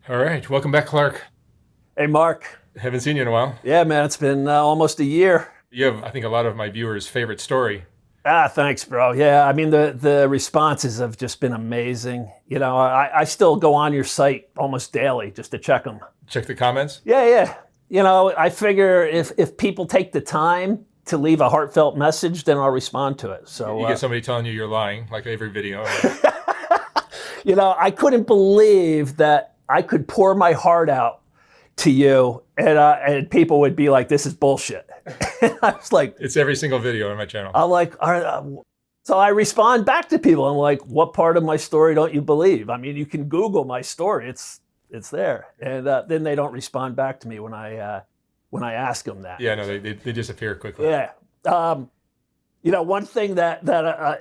All right, welcome back, Clark. Hey, Mark. Haven't seen you in a while. Yeah, man, it's been almost a year. You have, I think, a lot of my viewers' favorite story. Thanks, bro. Yeah, I mean the responses have just been amazing. I still go on your site almost daily just to check them. Check the comments. Yeah. I figure if people take the time to leave a heartfelt message, then I'll respond to it. So You get somebody telling you you're lying, like every video. I couldn't believe that I could pour my heart out to you, and people would be like, "This is bullshit." I was like, It's every single video on my channel. I'm like, so I respond back to people. I'm like, what part of my story don't you believe? I mean, you can Google my story; it's there. And then they don't respond back to me when I ask them that. Yeah, no, they disappear quickly. Yeah. One thing that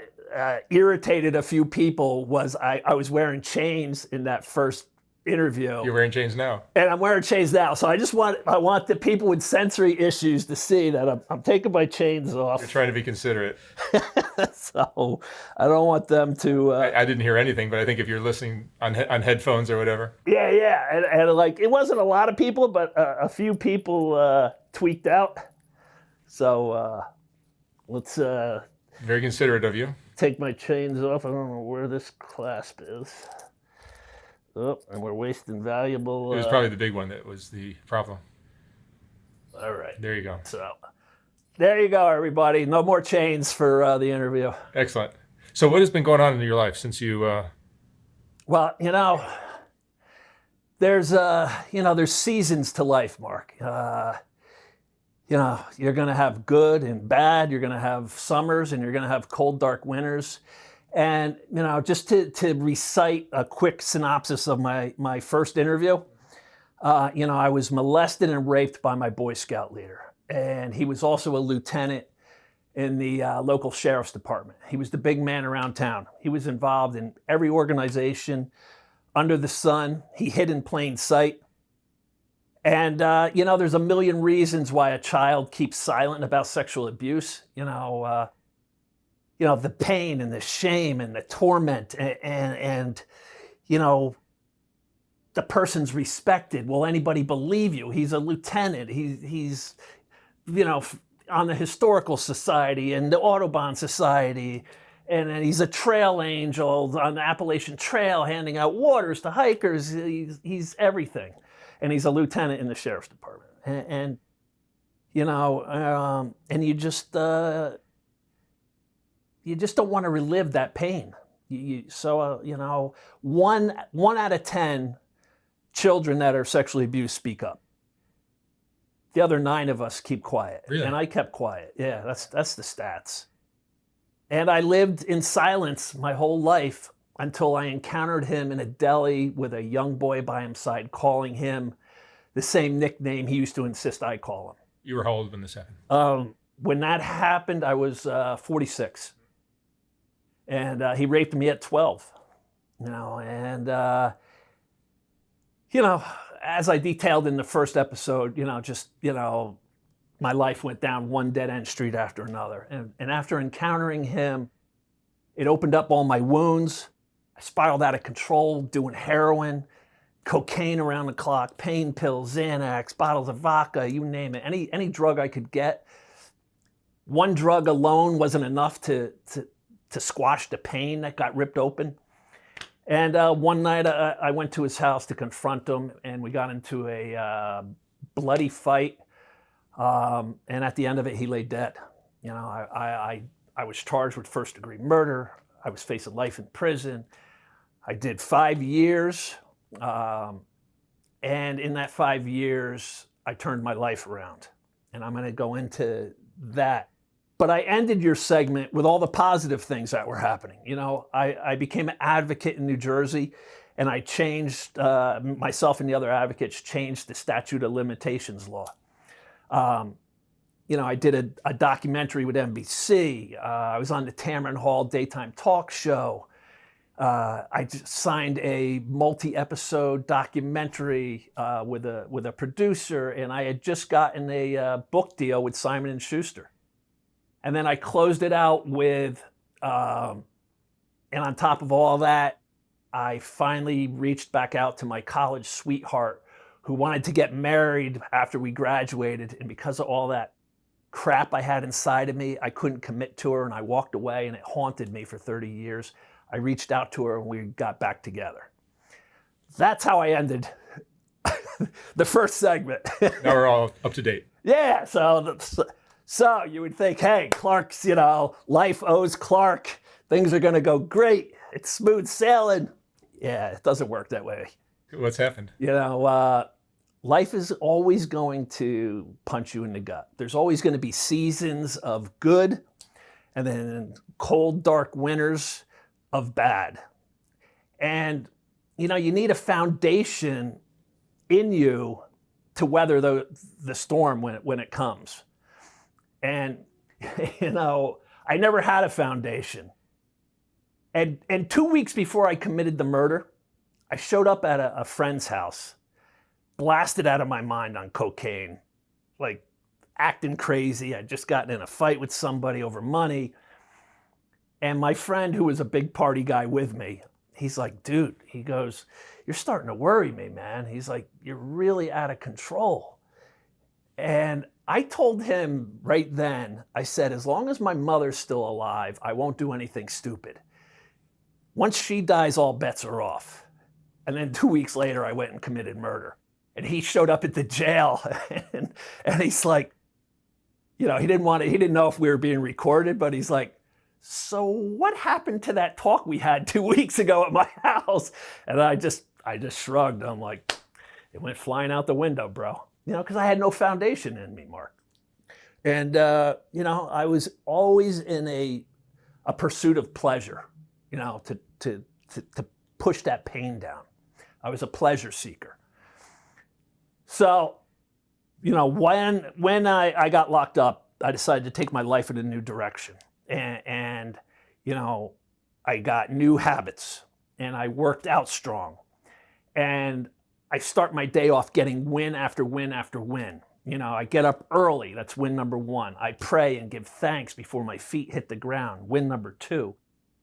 irritated a few people was I was wearing chains in that first interview. You're wearing chains now. And I'm wearing chains now, so I want the people with sensory issues to see that I'm taking my chains off. You're trying to be considerate. So I don't want them to. I didn't hear anything, but I think if you're listening on headphones or whatever. Yeah, and like it wasn't a lot of people, but a few people tweaked out. So let's Very considerate of you. take my chains off. I don't know where this clasp is. Oh, and we're wasting valuable. It was probably the big one that was the problem. All right. There you go. So there you go, everybody. No more chains for the interview. Excellent. So what has been going on in your life since you... Well, there's seasons to life, Mark. You're going to have good and bad. You're going to have summers and you're going to have cold, dark winters. And, just to recite a quick synopsis of my first interview, I was molested and raped by my Boy Scout leader. And he was also a lieutenant in the local sheriff's department. He was the big man around town. He was involved in every organization under the sun. He hid in plain sight. And, there's a million reasons why a child keeps silent about sexual abuse. The pain and the shame and the torment and the person's respected. Will anybody believe you? He's a lieutenant. He's on the Historical Society and the Audubon Society. And he's a trail angel on the Appalachian Trail handing out waters to hikers. He's everything. And he's a lieutenant in the sheriff's department. And you just don't want to relive that pain. One out of 10 children that are sexually abused speak up. The other 9 of us keep quiet. Really? And I kept quiet. Yeah, that's the stats. And I lived in silence my whole life until I encountered him in a deli with a young boy by his side, calling him the same nickname he used to insist I call him. You were how old when this happened? When that happened, I was 46. And he raped me at 12. As I detailed in the first episode, my life went down one dead-end street after another. And after encountering him, it opened up all my wounds. I spiraled out of control, doing heroin, cocaine around the clock, pain pills, Xanax, bottles of vodka, you name it, any drug I could get. One drug alone wasn't enough to squash the pain that got ripped open. And one night I went to his house to confront him, and we got into a bloody fight. And at the end of it, he lay dead. I was charged with first-degree murder. I was facing life in prison. I did 5 years. And in that 5 years, I turned my life around. And I'm going to go into that. But I ended your segment with all the positive things that were happening. I became an advocate in New Jersey, and I changed, myself and the other advocates changed the statute of limitations law. I did a documentary with NBC. I was on the Tamron Hall daytime talk show. I signed a multi-episode documentary with a producer, and I had just gotten a book deal with Simon & Schuster. And then I closed it out with, and on top of all that, I finally reached back out to my college sweetheart who wanted to get married after we graduated. And because of all that crap I had inside of me, I couldn't commit to her, and I walked away, and it haunted me for 30 years. I reached out to her and we got back together. That's how I ended the first segment. Now we're all up to date. Yeah, so you would think, hey, Clark's, life owes Clark. Things are going to go great. It's smooth sailing. Yeah, it doesn't work that way. What's happened? Life is always going to punch you in the gut. There's always going to be seasons of good and then cold, dark winters of bad. And, you need a foundation in you to weather the storm when it comes. And, I never had a foundation. And 2 weeks before I committed the murder, I showed up at a friend's house, blasted out of my mind on cocaine, like acting crazy. I'd just gotten in a fight with somebody over money. And my friend, who was a big party guy with me, he's like, dude, he goes, you're starting to worry me, man. He's like, you're really out of control. And I told him right then, I said, as long as my mother's still alive, I won't do anything stupid. Once she dies, all bets are off. And then 2 weeks later, I went and committed murder. And he showed up at the jail and he's like, he didn't know if we were being recorded, but he's like, so what happened to that talk we had 2 weeks ago at my house? And I just shrugged. I'm like, it went flying out the window, bro. Because I had no foundation in me, Mark. And, I was always in a pursuit of pleasure, to push that pain down. I was a pleasure seeker. So, when I got locked up, I decided to take my life in a new direction. And I got new habits and I worked out strong. And I start my day off getting win after win after win. I get up early. That's win number one. I pray and give thanks before my feet hit the ground. Win number two.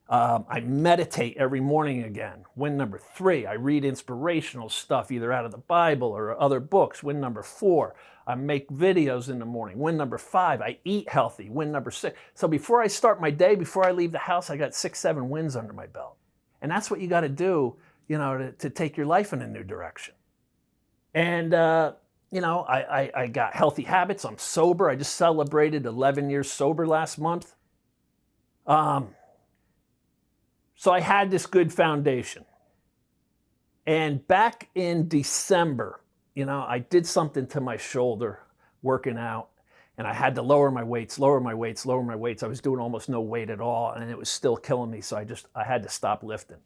I meditate every morning again. Win number three. I read inspirational stuff either out of the Bible or other books. Win number four. I make videos in the morning. Win number five. I eat healthy. Win number six. So before I start my day, before I leave the house, I got 6, 7 wins under my belt. And that's what you got to do, to take your life in a new direction. And, I got healthy habits. I'm sober. I just celebrated 11 years sober last month. So I had this good foundation. And back in December, I did something to my shoulder working out, and I had to lower my weights. I was doing almost no weight at all, and it was still killing me. So I had to stop lifting.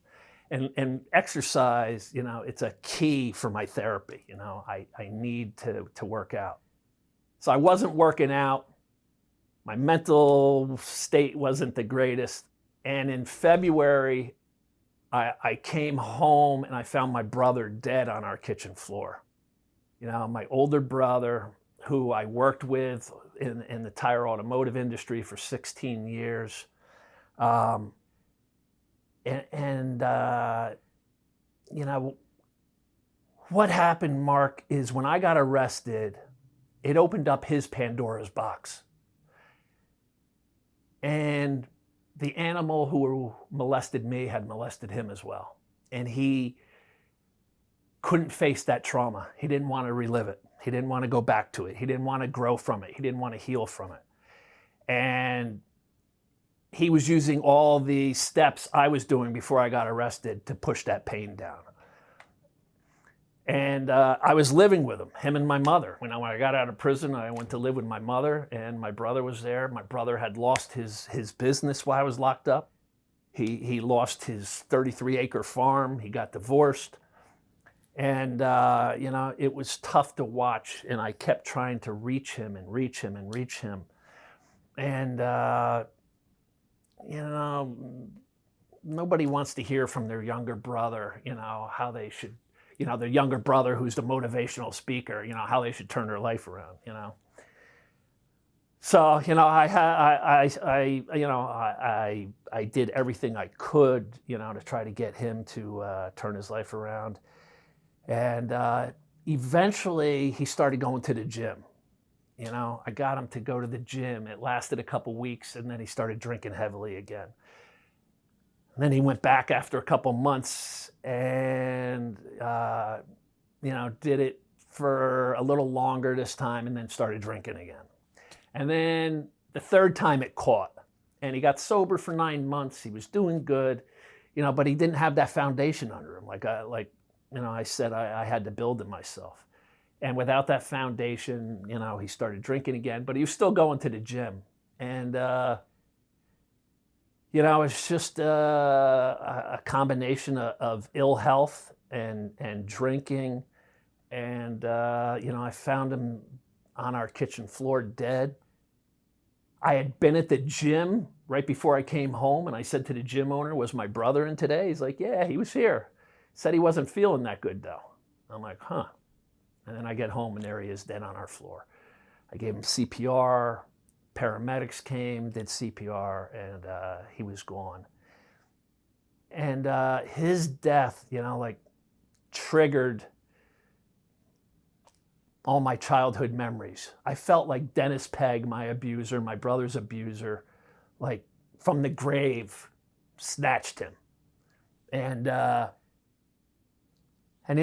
And exercise, it's a key for my therapy. I need to work out. So I wasn't working out. My mental state wasn't the greatest. And in February, I came home and I found my brother dead on our kitchen floor. My older brother, who I worked with in the tire automotive industry for 16 years. What happened, Mark, is when I got arrested, it opened up his Pandora's box. And the animal who molested me had molested him as well. And he couldn't face that trauma. He didn't want to relive it. He didn't want to go back to it. He didn't want to grow from it. He didn't want to heal from it. And he was using all the steps I was doing before I got arrested to push that pain down. And I was living with him and my mother. When I got out of prison, I went to live with my mother, and my brother was there. My brother had lost his business while I was locked up. He lost his 33-acre farm. He got divorced. And, it was tough to watch, and I kept trying to reach him. And, nobody wants to hear from their younger brother, how they should, their younger brother who's the motivational speaker, how they should turn their life around, So, you know, I did everything I could, you know, to try to get him to turn his life around. And eventually he started going to the gym. You know, I got him to go to the gym. It lasted a couple weeks, and then he started drinking heavily again. And then he went back after a couple months and, you know, did it for a little longer this time and then started drinking again. And then the third time it caught, and he got sober for 9 months. He was doing good, you know, but he didn't have that foundation under him. Like you know, I said I had to build it myself. And without that foundation, you know, he started drinking again, but he was still going to the gym. And, you know, it's just a combination of ill health and drinking. And, you know, I found him on our kitchen floor dead. I had been at the gym right before I came home, and I said to the gym owner, "Was my brother in today?" He's like, "Yeah, he was here." Said he wasn't feeling that good, though. I'm like, huh. And then I get home, and there he is dead on our floor. I gave him CPR. Paramedics came, did CPR, and he was gone. And his death, you know, like triggered all my childhood memories. I felt like Dennis Pegg, my abuser, my brother's abuser, like from the grave, snatched him. And you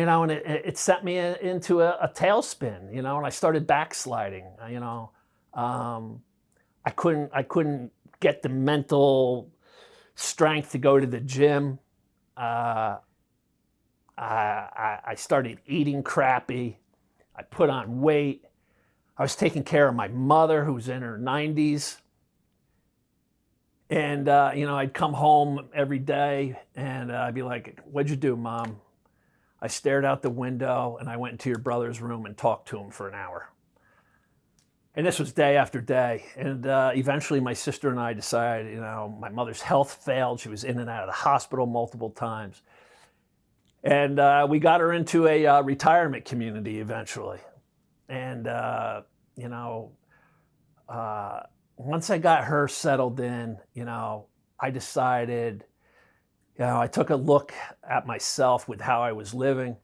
know, and it sent me into a tailspin, you know, and I started backsliding, you know. I couldn't get the mental strength to go to the gym. I started eating crappy. I put on weight. I was taking care of my mother, who's in her 90s. And, you know, I'd come home every day and I'd be like, "What'd you do, Mom?" I stared out the window and I went into your brother's room and talked to him for an hour. And this was day after day. And eventually my sister and I decided, you know, my mother's health failed. She was in and out of the hospital multiple times. And we got her into a retirement community eventually. And, you know, once I got her settled in, you know, I decided, you know, I took a look at myself with how I was living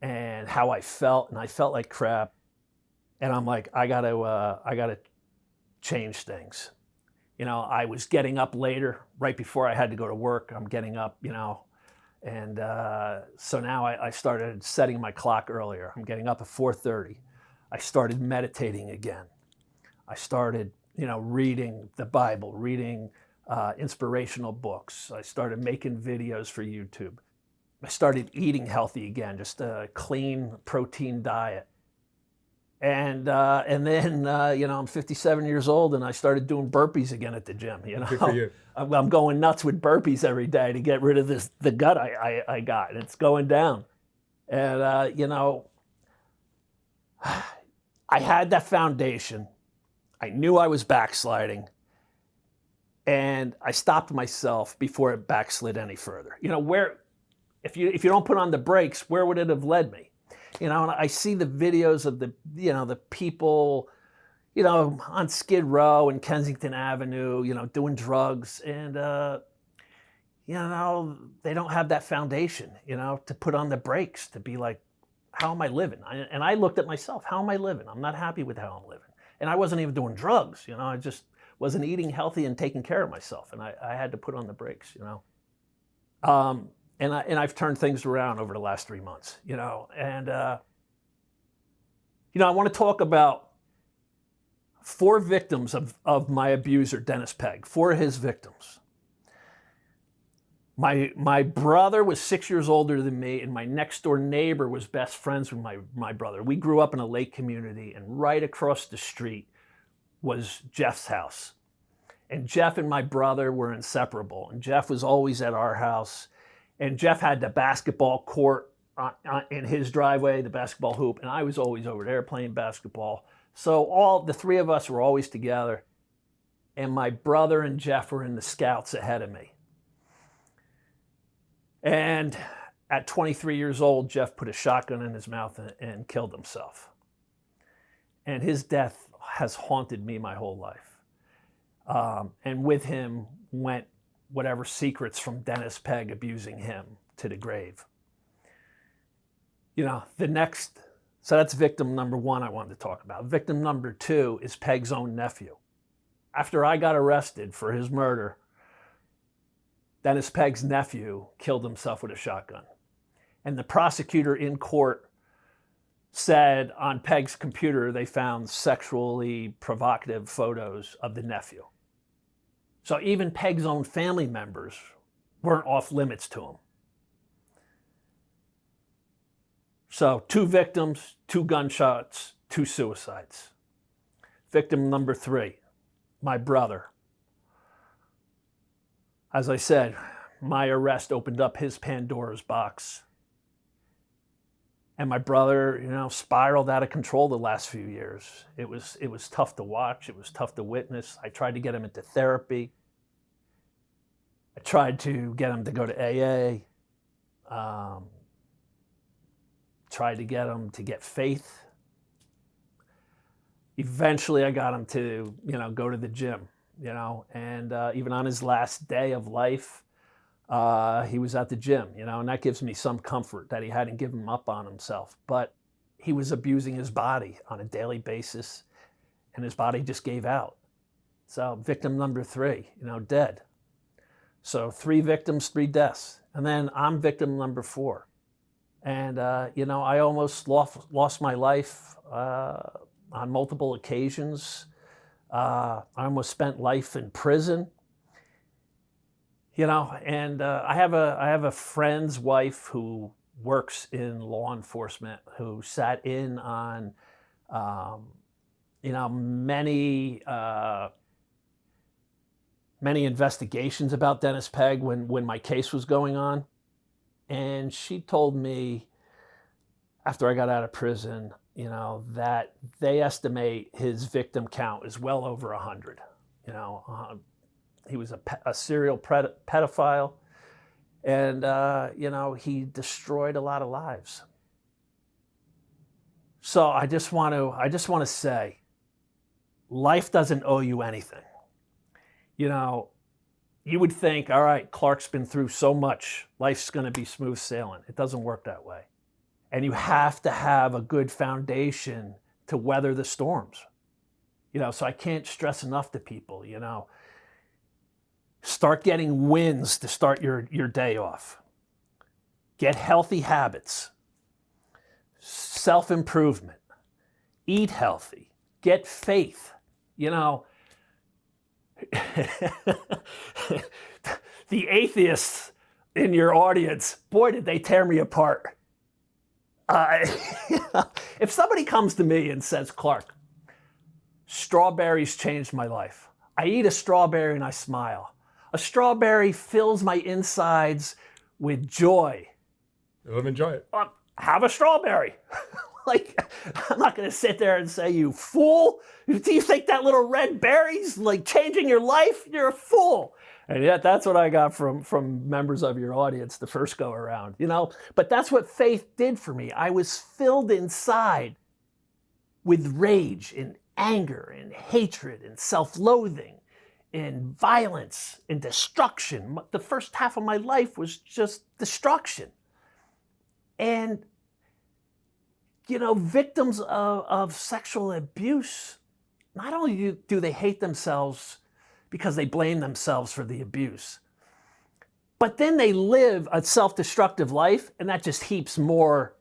and how I felt, and I felt like crap. And I'm like, I gotta change things. You know, I was getting up later, right before I had to go to work. I'm getting up, you know, and so now I started setting my clock earlier. I'm getting up at 4:30. I started meditating again. I started, you know, reading the Bible, reading inspirational books. I started making videos for YouTube. I started eating healthy again, just a clean protein diet. And then, you know, I'm 57 years old and I started doing burpees again at the gym, you know. Good for you. I'm going nuts with burpees every day to get rid of the gut I got. And it's going down. And, you know, I had that foundation. I knew I was backsliding. And I stopped myself before it backslid any further. You know, if you don't put on the brakes, where would it have led me? You know, and I see the videos of the people, you know, on Skid Row and Kensington Avenue, you know, doing drugs. And, you know, they don't have that foundation, you know, to put on the brakes, to be like, how am I living? And I looked at myself, how am I living? I'm not happy with how I'm living. And I wasn't even doing drugs, you know, I just wasn't eating healthy and taking care of myself. And I had to put on the brakes, you know. And I've turned things around over the last 3 months, you know. And, you know, I want to talk about 4 victims of my abuser, Dennis Pegg, 4 of his victims. My brother was 6 years older than me, and my next door neighbor was best friends with my brother. We grew up in a lake community, and right across the street was Jeff's house. And Jeff and my brother were inseparable. And Jeff was always at our house. And Jeff had the basketball court in his driveway, the basketball hoop. And I was always over there playing basketball. So all the 3 of us were always together. And my brother and Jeff were in the scouts ahead of me. And at 23 years old, Jeff put a shotgun in his mouth and killed himself. And his death has haunted me my whole life. And with him went whatever secrets from Dennis Pegg abusing him to the grave. So that's victim number one I wanted to talk about. Victim number two is Pegg's own nephew. After I got arrested for his murder, Dennis Pegg's nephew killed himself with a shotgun. And the prosecutor in court said on Pegg's computer they found sexually provocative photos of the nephew. So even Pegg's own family members weren't off limits to him. So 2 victims, 2 gunshots, 2 suicides. Victim number 3, my brother. As I said, my arrest opened up his Pandora's box. And my brother, spiraled out of control the last few years. It was tough to watch. It was tough to witness. I tried to get him into therapy. I tried to get him to go to AA. Tried to get him to get faith. Eventually I got him to, go to the gym, and even on his last day of life, he was at the gym, and that gives me some comfort that he hadn't given up on himself. But he was abusing his body on a daily basis, and his body just gave out. So victim number 3, dead. So 3 victims, 3 deaths. And then I'm victim number 4. And, I almost lost my life on multiple occasions. I almost spent life in prison. And I have a friend's wife who works in law enforcement who sat in on, many investigations about Dennis Pegg when my case was going on. And she told me after I got out of prison, that they estimate his victim count is well over 100. He was a serial pedophile, and he destroyed a lot of lives. So I just want to say, life doesn't owe you anything. You would think, all right, Clark's been through so much, life's going to be smooth sailing. It doesn't work that way. And you have to have a good foundation to weather the storms. So I can't stress enough to people, start getting wins to start your day off. Get healthy habits, self-improvement, eat healthy, get faith, The atheists in your audience, boy, did they tear me apart. If somebody comes to me and says, Clark, strawberries changed my life. I eat a strawberry and I smile. A strawberry fills my insides with joy. Let them enjoy it. Have a strawberry. I'm not going to sit there and say, you fool. Do you think that little red berry's changing your life? You're a fool. And yet that's what I got from members of your audience the first go around, But that's what faith did for me. I was filled inside with rage and anger and hatred and self-loathing and violence and destruction. The first half of my life was just destruction. And victims of sexual abuse, not only do they hate themselves because they blame themselves for the abuse, but then they live a self-destructive life, and that just heaps more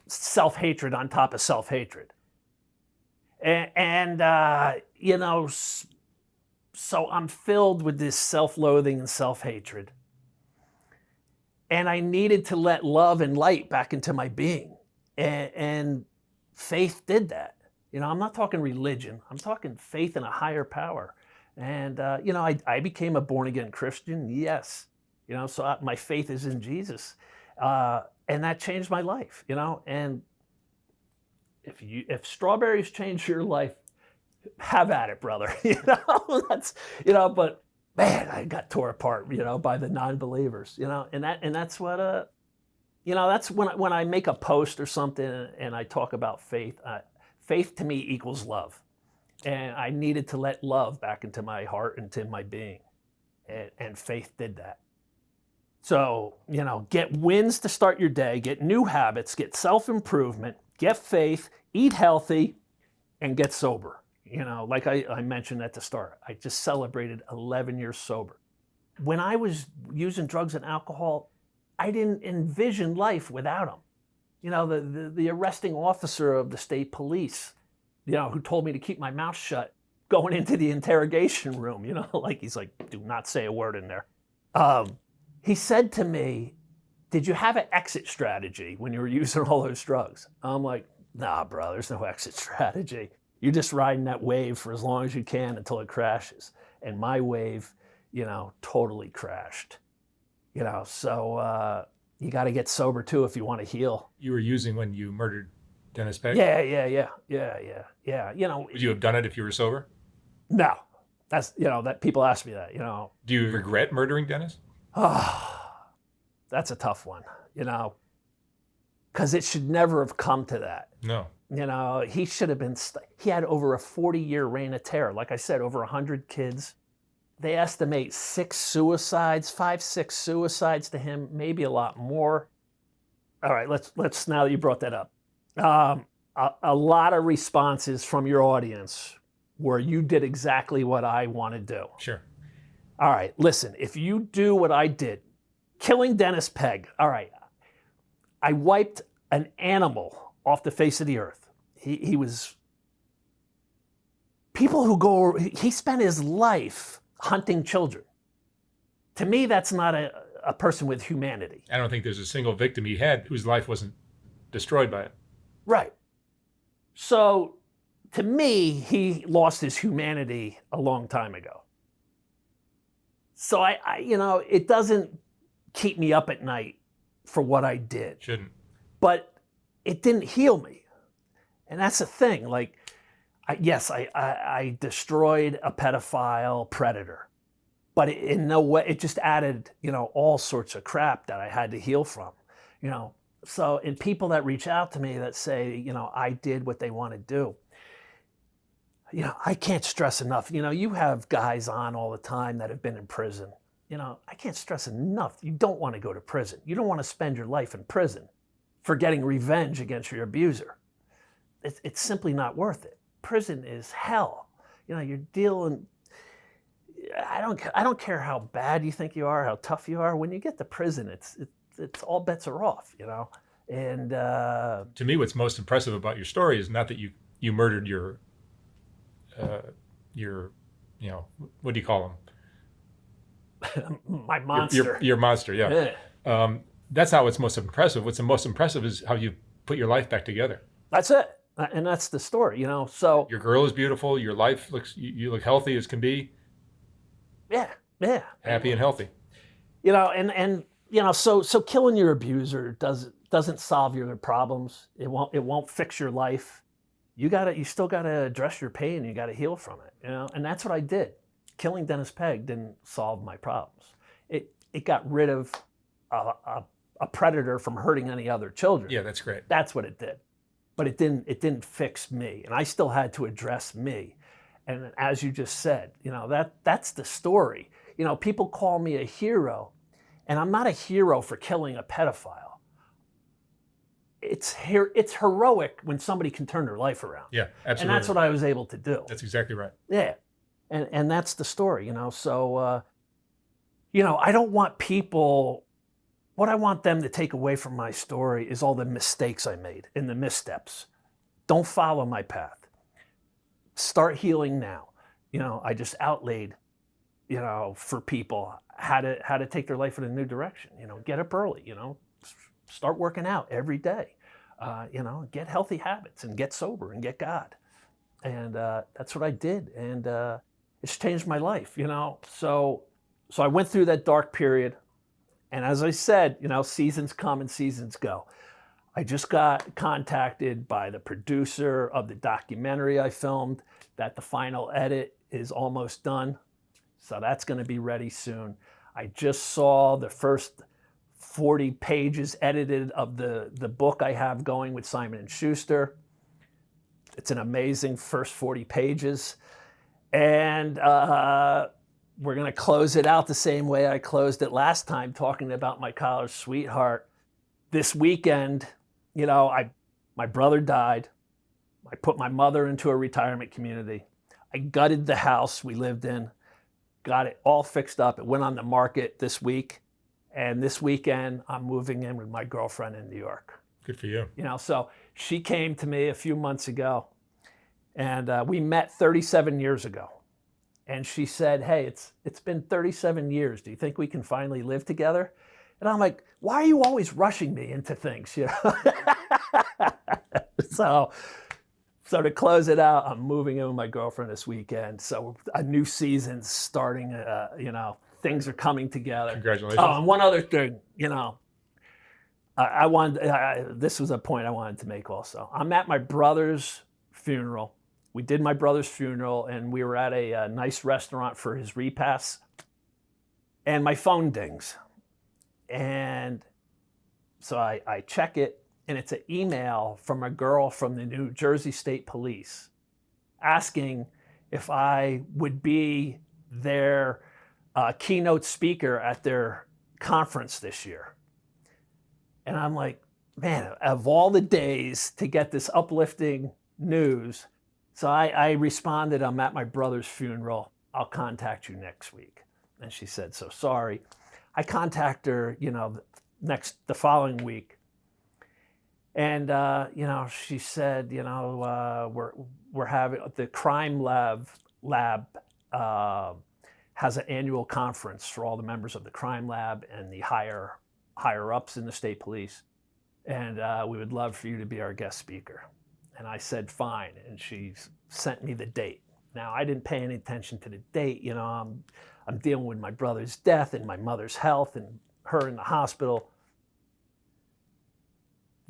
self-hatred on top of self-hatred. And so I'm filled with this self-loathing and self-hatred. And I needed to let love and light back into my being. And faith did that. I'm not talking religion. I'm talking faith in a higher power. And, I became a born-again Christian, yes. So my faith is in Jesus. And that changed my life, And if strawberries change your life, have at it, brother. That's, but man, I got tore apart, by the non-believers, And that's what, that's when I make a post or something and I talk about faith. Faith to me equals love. And I needed to let love back into my heart and into my being. And faith did that. So, get wins to start your day, get new habits, get self-improvement, get faith, eat healthy, and get sober. Like I mentioned at the start, I just celebrated 11 years sober. When I was using drugs and alcohol, I didn't envision life without them. The arresting officer of the state police, who told me to keep my mouth shut going into the interrogation room, he's like, do not say a word in there. He said to me, did you have an exit strategy when you were using all those drugs? I'm like, nah, bro, there's no exit strategy. You're just riding that wave for as long as you can until it crashes. And my wave, totally crashed. So you got to get sober too if you want to heal. You were using when you murdered Dennis Pegg? Yeah. Would you have done it if you were sober? No. That's, that people ask me that, Do you regret murdering Dennis? That's a tough one, because it should never have come to that. No. He should have been, he had over a 40-year reign of terror. Like I said, over 100 kids. They estimate 6 suicides to him, maybe a lot more. All right, let's now that you brought that up. A lot of responses from your audience where you did exactly what I want to do. Sure. All right, listen, if you do what I did, killing Dennis Pegg, all right, I wiped an animal off the face of the earth. He was, people who go, he spent his life hunting children. To me, that's not a person with humanity. I don't think there's a single victim he had whose life wasn't destroyed by it. Right. So, to me, he lost his humanity a long time ago. So I it doesn't keep me up at night for what I did. Shouldn't. But it didn't heal me. And that's the thing. Like, I destroyed a pedophile predator. But in no way, it just added, all sorts of crap that I had to heal from. So, and people that reach out to me that say, I did what they want to do. I can't stress enough. You have guys on all the time that have been in prison. I can't stress enough. You don't want to go to prison. You don't want to spend your life in prison for getting revenge against your abuser. It's simply not worth it. Prison is hell. You're dealing. I don't care how bad you think you are, how tough you are. When you get to prison, it's all bets are off. And to me, what's most impressive about your story is not that you murdered your what do you call him? My monster. Your monster, yeah. That's not what's most impressive. What's the most impressive is how you put your life back together. That's it. And that's the story, so. Your girl is beautiful. Your life you look healthy as can be. Yeah. Happy and healthy. So killing your abuser doesn't solve your problems. It won't fix your life. You still gotta address your pain. You gotta heal from it. And that's what I did. Killing Dennis Pegg didn't solve my problems. It got rid of a predator from hurting any other children. Yeah, that's great. That's what it did. But it didn't fix me, and I still had to address me. And as you just said, that's the story. People call me a hero, and I'm not a hero for killing a pedophile. It's heroic when somebody can turn their life around. Yeah, absolutely. And that's what I was able to do. That's exactly right. Yeah, and that's the story. So I don't want people. What I want them to take away from my story is all the mistakes I made and the missteps. Don't follow my path. Start healing now. I just outlaid, for people how to take their life in a new direction. Get up early. Start working out every day. Get healthy habits and get sober and get God. And that's what I did, and it's changed my life. So I went through that dark period. And as I said, seasons come and seasons go. I just got contacted by the producer of the documentary I filmed that the final edit is almost done. So that's going to be ready soon. I just saw the first 40 pages edited of the book I have going with Simon & Schuster. It's an amazing first 40 pages. And we're going to close it out the same way I closed it last time, talking about my college sweetheart. This weekend, my brother died. I put my mother into a retirement community. I gutted the house we lived in, got it all fixed up. It went on the market this week. And this weekend, I'm moving in with my girlfriend in New York. Good for you. So she came to me a few months ago, and we met 37 years ago. And she said, hey, it's been 37 years. Do you think we can finally live together? And I'm like, why are you always rushing me into things? So to close it out, I'm moving in with my girlfriend this weekend. So a new season's starting, things are coming together. Congratulations. Oh, and one other thing, this was a point I wanted to make also. I'm at my brother's funeral. We did my brother's funeral, and we were at a nice restaurant for his repast. And my phone dings. And so I check it, and it's an email from a girl from the New Jersey State Police asking if I would be their keynote speaker at their conference this year. And I'm like, man, of all the days to get this uplifting news. So I responded, I'm at my brother's funeral. I'll contact you next week. And she said, so sorry. I contact her, the following week. And, she said, we're having the crime lab has an annual conference for all the members of the crime lab and the higher ups in the state police. And we would love for you to be our guest speaker. And I said, fine. And she sent me the date. Now, I didn't pay any attention to the date. I'm dealing with my brother's death and my mother's health and her in the hospital.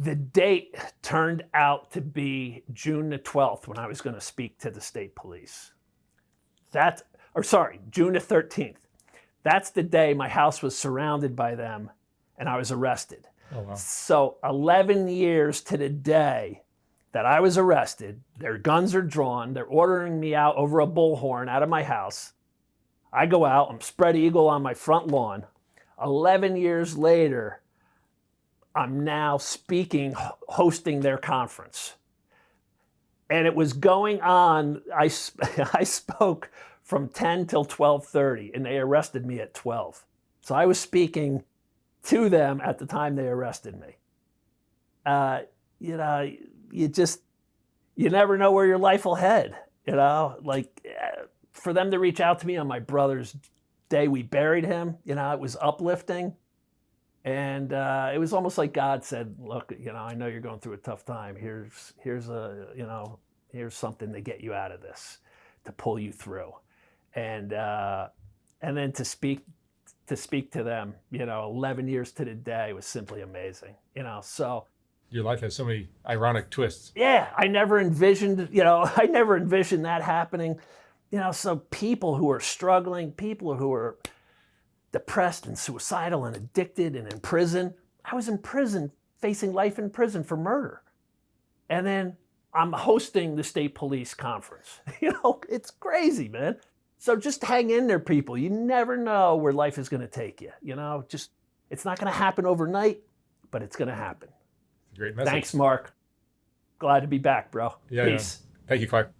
The date turned out to be June the 12th when I was going to speak to the state police. June the 13th. That's the day my house was surrounded by them and I was arrested. Oh, wow. So 11 years to the day that I was arrested, their guns are drawn, they're ordering me out over a bullhorn out of my house. I go out, I'm spread eagle on my front lawn. 11 years later, I'm now speaking, hosting their conference. And it was going on, I spoke from 10 till 12:30, and they arrested me at 12. So I was speaking to them at the time they arrested me. You never know where your life will head, for them to reach out to me on my brother's day we buried him, it was uplifting. And it was almost like God said, look, I know you're going through a tough time. Here's something to get you out of this, to pull you through. And then to speak to them, 11 years to the day was simply amazing, so. Your life has so many ironic twists. Yeah, I never envisioned that happening. So people who are struggling, people who are depressed and suicidal and addicted and in prison. I was in prison, facing life in prison for murder. And then I'm hosting the state police conference. It's crazy, man. So just hang in there, people. You never know where life is going to take you. It's not going to happen overnight, but it's going to happen. Great message. Thanks, Mark. Glad to be back, bro. Yeah, Peace. Yeah. Thank you, Clark.